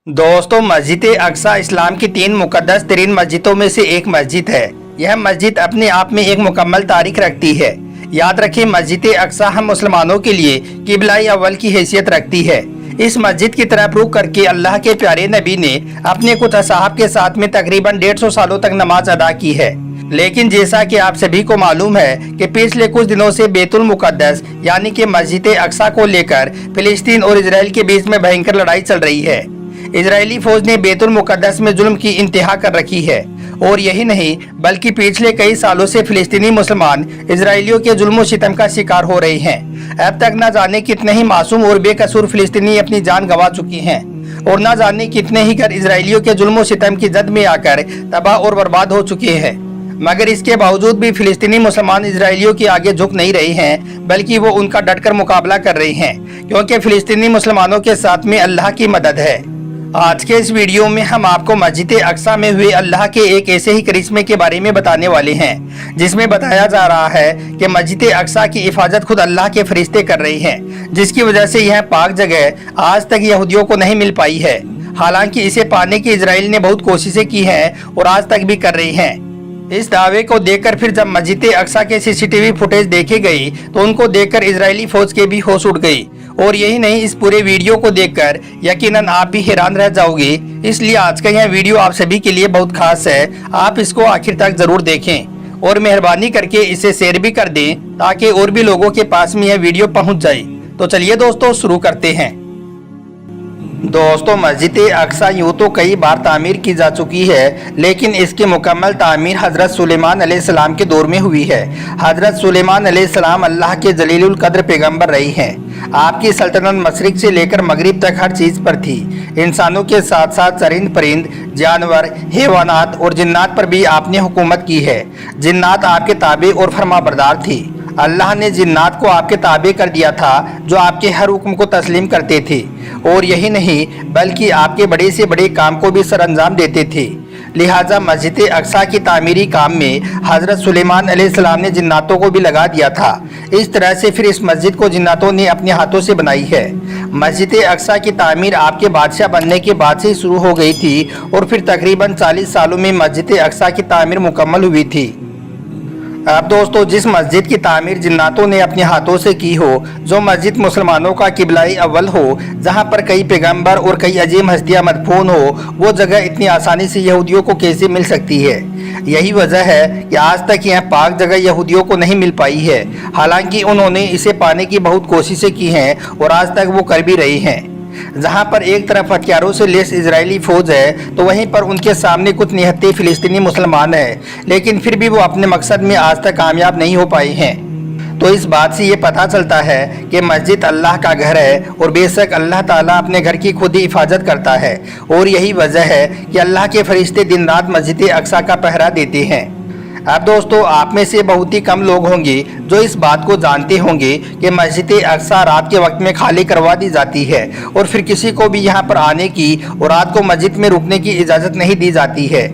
दोस्तों, मस्जिद अक्सा इस्लाम की 3 मुकद्दस तरीन मस्जिदों में से एक मस्जिद है। यह मस्जिद अपने आप में एक मुकम्मल तारीख रखती है। याद रखें, मस्जिद अक्सा हम मुसलमानों के लिए किबला अव्वल की हैसियत रखती है। इस मस्जिद की तरफ रुख करके अल्लाह के प्यारे नबी ने अपने कुछ असहाब के साथ में तकरीबन 150 सालों तक नमाज अदा की है। लेकिन जैसा कि आप सभी को मालूम है कि पिछले कुछ दिनों से बैतुल मुकद्दस यानी कि मस्जिद अक्सा को लेकर फिलिस्तीन और इजराइल के बीच में भयंकर लड़ाई चल रही है। इजरायली फौज ने बैतुल मुकद्दस में जुल्म की इंतहा कर रखी है और यही नहीं बल्कि पिछले कई सालों से फिलिस्तीनी मुसलमान इजरायलियों के जुल्म सितम का शिकार हो रहे हैं। अब तक न जाने कितने ही मासूम और बेकसूर फिलिस्तीनी अपनी जान गंवा चुके हैं और न जाने कितने ही घर इजरायलियों के जुल्म सितम की जद में आकर तबाह और बर्बाद हो चुके हैं। मगर इसके बावजूद भी फिलिस्तीनी मुसलमान इजरायलियों के आगे झुक नहीं रहे हैं, बल्कि वो उनका डटकर मुकाबला कर रहे हैं, क्योंकि फिलिस्तीनी मुसलमानों के साथ में अल्लाह की मदद है। आज के इस वीडियो में हम आपको मस्जिद अक्सा में हुए अल्लाह के एक ऐसे ही करिश्मे के बारे में बताने वाले हैं, जिसमें बताया जा रहा है कि मस्जिद अक्सा की हिफाजत खुद अल्लाह के फरिश्ते कर रहे हैं, जिसकी वजह से यह पाक जगह आज तक यहूदियों को नहीं मिल पाई है। हालांकि इसे पाने की इजराइल ने बहुत कोशिशें की हैं और आज तक भी कर रही हैं। इस दावे को देखकर फिर जब मस्जिद अक्सा के सीसीटीवी फुटेज देखे गई तो उनको देखकर इजरायली फौज के भी होश उड़ गई। और यही नहीं, इस पूरे वीडियो को देखकर यकीनन आप भी हैरान रह जाओगे। इसलिए आज का यह वीडियो आप सभी के लिए बहुत खास है। आप इसको आखिर तक जरूर देखें और मेहरबानी करके इसे शेयर भी कर दें ताकि और भी लोगों के पास में यह वीडियो पहुंच जाए। तो चलिए दोस्तों, शुरू करते हैं। दोस्तों, मस्जिद अक्सा यूँ तो कई बार तामीर की जा चुकी है, लेकिन इसकी मुकम्मल तामीर हज़रत सुलेमान अलैहिस्सलाम के दौर में हुई है। हज़रत सुलेमान अलैहिस्सलाम अल्लाह के जलीलुल कद्र पैगम्बर रहे हैं। आपकी सल्तनत मशरिक से लेकर मगरिब तक हर चीज़ पर थी। इंसानों के साथ साथ चरिंद परिंद, जानवर, हैवानात और जिन्नात पर भी आपने हुकूमत की है। जिन्नात आपके ताबे और फरमाबरदार थी। अल्लाह ने जिन्नात को आपके ताबे कर दिया था, जो आपके हर हुक्म को तस्लीम करते थे और यही नहीं बल्कि आपके बड़े से बड़े काम को भी सरअंजाम देते थे। लिहाजा मस्जिद अक्सा की तामीरी काम में हज़रत सुलेमान अलैहिस्सलाम ने जिन्नातों को भी लगा दिया था। इस तरह से फिर इस मस्जिद को जिन्नातों ने अपने हाथों से बनाई है। मस्जिद अक्सा की तामीर आपके बादशाह बनने के बाद से ही शुरू हो गई थी और फिर तकरीबन 40 सालों में मस्जिद अक्सा की तामीर मुकम्मल हुई थी। अब दोस्तों, जिस मस्जिद की तामीर जिन्नातों ने अपने हाथों से की हो, जो मस्जिद मुसलमानों का किबलाई अव्वल हो, जहां पर कई पैगंबर और कई अजीम हस्तियां मदफून हो, वो जगह इतनी आसानी से यहूदियों को कैसे मिल सकती है? यही वजह है कि आज तक यह पाक जगह यहूदियों को नहीं मिल पाई है। हालांकि उन्होंने इसे पाने की बहुत कोशिशें की हैं और आज तक वो कर भी रहे हैं। जहां पर एक तरफ हथियारों से लेस इजरायली फौज है, तो वहीं पर उनके सामने कुछ निहत्ते फिलिस्तीनी मुसलमान हैं, लेकिन फिर भी वो अपने मकसद में आज तक कामयाब नहीं हो पाए हैं। तो इस बात से ये पता चलता है कि मस्जिद अल्लाह का घर है और बेशक अल्लाह ताला अपने घर की खुद ही हिफाजत करता है। और यही वजह है कि अल्लाह के फरिश्ते दिन रात मस्जिद अक्सा का पहरा देते हैं। अब दोस्तों, आप में से बहुत ही कम लोग होंगे जो इस बात को जानते होंगे कि मस्जिद अक्सा रात के वक्त में खाली करवा दी जाती है और फिर किसी को भी यहाँ पर आने की और रात को मस्जिद में रुकने की इजाज़त नहीं दी जाती है,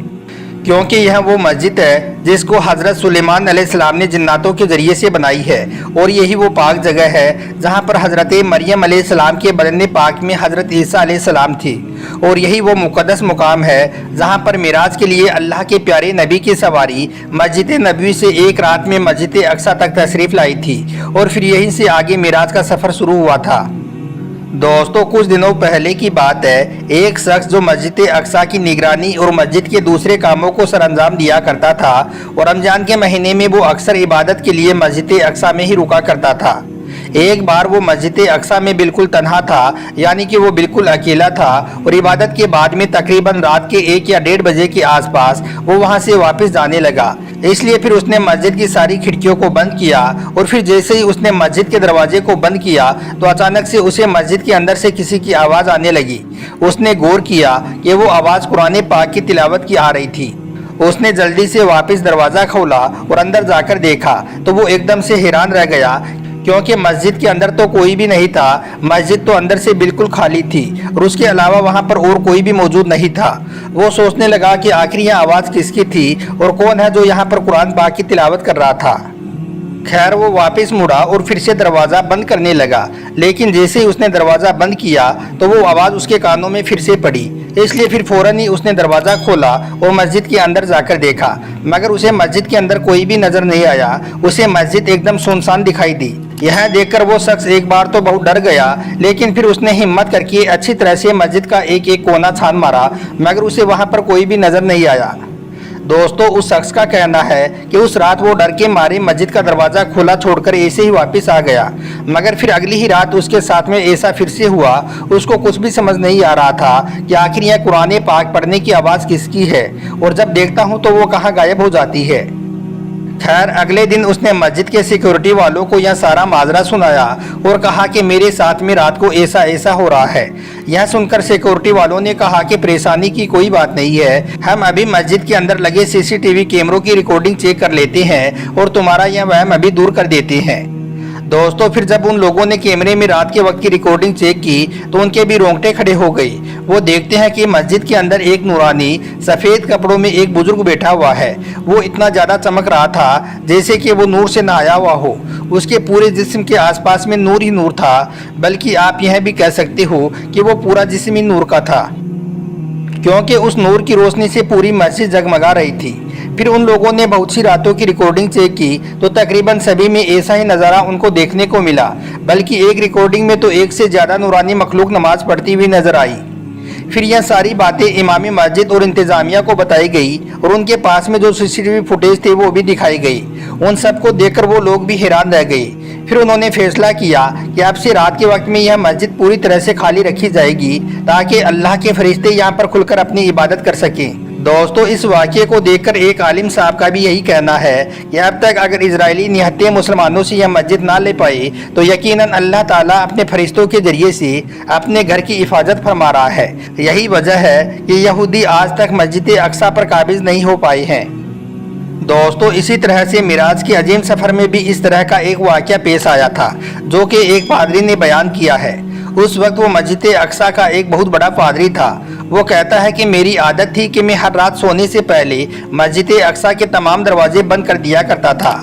क्योंकि यह वो मस्जिद है जिसको हज़रत सुलेमान अलैहिस्सलाम ने जिन्नातों के ज़रिए से बनाई है। और यही वो पाक जगह है जहाँ पर हज़रत मरियम अलैहिस्सलाम के बदन पाक में हज़रत ईसा अलैहिस्सलाम थी। और यही वो मुक़द्दस मुकाम है जहाँ पर मिराज के लिए अल्लाह के प्यारे नबी की सवारी मस्जिद नबवी से एक रात में मस्जिद अक्सा तक तशरीफ़ लाई थी और फिर यहीं से आगे मिराज का सफ़र शुरू हुआ था। दोस्तों, कुछ दिनों पहले की बात है, एक शख्स जो मस्जिद अक्सा की निगरानी और मस्जिद के दूसरे कामों को सरअंजाम दिया करता था और रमजान के महीने में वो अक्सर इबादत के लिए मस्जिद अक्सा में ही रुका करता था। एक बार वो मस्जिद अक्सा में बिल्कुल तन्हा था, यानी कि वो बिल्कुल अकेला था और इबादत के बाद में तकरीबन रात के 1 या 1:30 बजे के आसपास वो वहाँ से वापस जाने लगा। इसलिए फिर उसने मस्जिद की सारी खिड़कियों को बंद किया और फिर जैसे ही उसने मस्जिद के दरवाजे को बंद किया तो अचानक से उसे मस्जिद के अंदर से किसी की आवाज़ आने लगी। उसने गौर किया कि वो आवाज़ कुरान पाक की तिलावत की आ रही थी। उसने जल्दी से वापस दरवाज़ा खोला और अंदर जाकर देखा तो वो एकदम से हैरान रह गया, क्योंकि मस्जिद के अंदर तो कोई भी नहीं था। मस्जिद तो अंदर से बिल्कुल खाली थी और उसके अलावा वहाँ पर और कोई भी मौजूद नहीं था। वो सोचने लगा कि आखिर यह आवाज़ किसकी थी और कौन है जो यहाँ पर कुरान पाक की तिलावत कर रहा था। खैर वो वापस मुड़ा और फिर से दरवाज़ा बंद करने लगा, लेकिन जैसे ही उसने दरवाज़ा बंद किया तो वो आवाज़ उसके कानों में फिर से पड़ी। इसलिए फिर फौरन ही उसने दरवाज़ा खोला और मस्जिद के अंदर जाकर देखा, मगर उसे मस्जिद के अंदर कोई भी नज़र नहीं आया। उसे मस्जिद एकदम सुनसान दिखाई दी। यह देखकर वो शख्स एक बार तो बहुत डर गया, लेकिन फिर उसने हिम्मत करके अच्छी तरह से मस्जिद का एक एक कोना छान मारा, मगर उसे वहाँ पर कोई भी नज़र नहीं आया। दोस्तों, उस शख्स का कहना है कि उस रात वो डर के मारे मस्जिद का दरवाज़ा खुला छोड़कर ऐसे ही वापस आ गया, मगर फिर अगली ही रात उसके साथ में ऐसा फिर से हुआ। उसको कुछ भी समझ नहीं आ रहा था कि आखिर यह कुरान पाक पढ़ने की आवाज़ किसकी है, और जब देखता हूँ तो वो कहाँ गायब हो जाती है। खैर अगले दिन उसने मस्जिद के सिक्योरिटी वालों को यह सारा माजरा सुनाया और कहा कि मेरे साथ में रात को ऐसा ऐसा हो रहा है। यह सुनकर सिक्योरिटी वालों ने कहा कि परेशानी की कोई बात नहीं है, हम अभी मस्जिद के अंदर लगे सीसीटीवी कैमरों की रिकॉर्डिंग चेक कर लेते हैं और तुम्हारा यह वहम अभी दूर कर देते हैं। दोस्तों, फिर जब उन लोगों ने कैमरे में रात के वक्त की रिकॉर्डिंग चेक की तो उनके भी रोंगटे खड़े हो गई। वो देखते हैं कि मस्जिद के अंदर एक नूरानी सफ़ेद कपड़ों में एक बुजुर्ग बैठा हुआ है। वो इतना ज़्यादा चमक रहा था जैसे कि वो नूर से नहाया हुआ हो। उसके पूरे जिस्म के आसपास में नूर ही नूर था, बल्कि आप यह भी कह सकते हो कि वो पूरा जिस्म ही नूर का था, क्योंकि उस नूर की रोशनी से पूरी मस्जिद जगमगा रही थी। फिर उन लोगों ने बहुत सी रातों की रिकॉर्डिंग चेक की तो तकरीबन सभी में ऐसा ही नज़ारा उनको देखने को मिला, बल्कि एक रिकॉर्डिंग में तो एक से ज़्यादा नूरानी मखलूक नमाज पढ़ती हुई नजर आई। फिर यह सारी बातें इमाम मस्जिद और इंतज़ामिया को बताई गई और उनके पास में जो सीसीटीवी फुटेज थे वो भी दिखाई गई। उन सबको देखकर वो लोग भी हैरान रह गए। फिर उन्होंने फैसला किया कि अब से रात के वक्त में यह मस्जिद पूरी तरह से खाली रखी जाएगी ताकि अल्लाह के फरिश्ते यहाँ पर खुलकर अपनी इबादत कर सकें। दोस्तों, इस वाक़े को देखकर एक आलिम साहब का भी यही कहना है कि अब तक अगर इजरायली निहत्ते मुसलमानों से यह मस्जिद ना ले पाए तो यकीनन अल्लाह ताला अपने फरिश्तों के जरिए से अपने घर की हिफाजत फरमा रहा है। यही वजह है कि यहूदी आज तक मस्जिद अक्सा पर काबिज नहीं हो पाए हैं। दोस्तों, इसी तरह से मिराज के अजीम सफ़र में भी इस तरह का एक वाक़या पेश आया था, जो कि एक पादरी ने बयान किया है। उस वक्त वो मस्जिद अक्सा का एक बहुत बड़ा पादरी था। वो कहता है कि मेरी आदत थी कि मैं हर रात सोने से पहले मस्जिद अक्सा के तमाम दरवाजे बंद कर दिया करता था।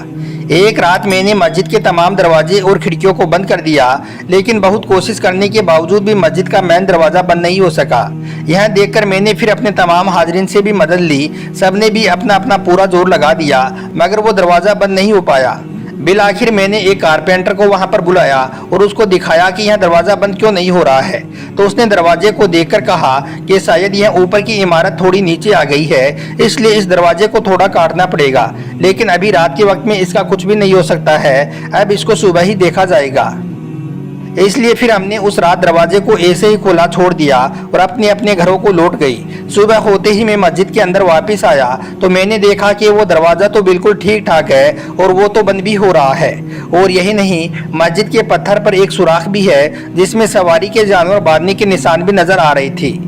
एक रात मैंने मस्जिद के तमाम दरवाजे और खिड़कियों को बंद कर दिया, लेकिन बहुत कोशिश करने के बावजूद भी मस्जिद का मेन दरवाज़ा बंद नहीं हो सका। यह देखकर मैंने फिर अपने तमाम हाजरीन से भी मदद ली। सबने भी अपना अपना पूरा जोर लगा दिया, मगर वो दरवाज़ा बंद नहीं हो पाया। बिल आखिर मैंने एक कारपेंटर को वहां पर बुलाया और उसको दिखाया कि यह दरवाज़ा बंद क्यों नहीं हो रहा है। तो उसने दरवाजे को देखकर कहा कि शायद यह ऊपर की इमारत थोड़ी नीचे आ गई है, इसलिए इस दरवाजे को थोड़ा काटना पड़ेगा, लेकिन अभी रात के वक्त में इसका कुछ भी नहीं हो सकता है, अब इसको सुबह ही देखा जाएगा। इसलिए फिर हमने उस रात दरवाजे को ऐसे ही खुला छोड़ दिया और अपने अपने घरों को लौट गई। सुबह होते ही मैं मस्जिद के अंदर वापस आया तो मैंने देखा कि वो दरवाज़ा तो बिल्कुल ठीक ठाक है और वो तो बंद भी हो रहा है। और यही नहीं, मस्जिद के पत्थर पर एक सुराख भी है जिसमें सवारी के जानवर बांधने के निशान भी नजर आ रहे थे।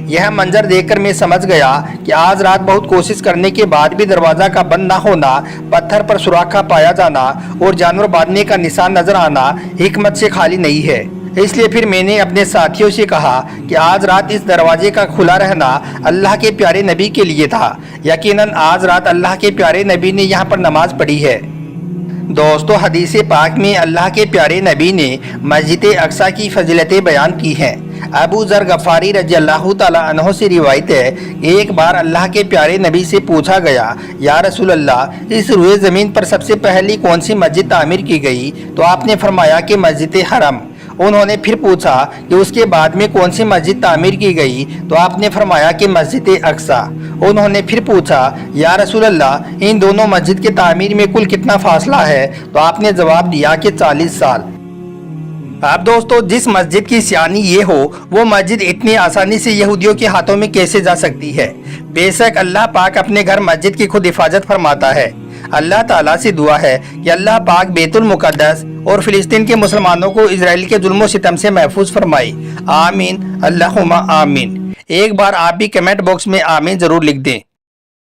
यह मंजर देखकर मैं समझ गया कि आज रात बहुत कोशिश करने के बाद भी दरवाज़ा का बंद ना होना, पत्थर पर सुराख का पाया जाना और जानवर बांधने का निशान नजर आना हिकमत से खाली नहीं है। इसलिए फिर मैंने अपने साथियों से कहा कि आज रात इस दरवाजे का खुला रहना अल्लाह के प्यारे नबी के लिए था। यकीनन आज रात अल्लाह के प्यारे नबी ने यहाँ पर नमाज पढ़ी है। दोस्तों, हदीस पाक में अल्लाह के प्यारे नबी ने मस्जिद अक्सा की फजीलतें बयान की हैं। अबू ज़र गफ़ारी रज़ियल्लाहु ताला अन्हु से रिवायत है कि एक बार अल्लाह के प्यारे नबी से पूछा गया, या रसूल अल्लाह, इस रुए ज़मीन पर सबसे पहली कौन सी मस्जिद तामीर की गई? तो आपने फरमाया कि मस्जिद हरम। उन्होंने फिर पूछा कि उसके बाद में कौन सी मस्जिद तामीर की गई? तो आपने फरमाया कि मस्जिद अक्सा। उन्होंने फिर पूछा, या रसूल अल्लाह, इन दोनों मस्जिद के तामीर में कुल कितना फासला है? तो आपने जवाब दिया कि 40 साल। अब दोस्तों, जिस मस्जिद की सियानी ये हो, वो मस्जिद इतनी आसानी से यहूदियों के हाथों में कैसे जा सकती है? बेशक अल्लाह पाक अपने घर मस्जिद की खुद हिफाजत फरमाता है। अल्लाह ताला से दुआ है कि अल्लाह पाक बैतुल मुक़द्दस और फिलिस्तीन के मुसलमानों को इजराइल के जुल्म सितम से महफूज फरमाए। आमीन, अल्लाहुम्मा आमीन। एक बार आप भी कमेंट बॉक्स में आमीन जरूर लिख दें।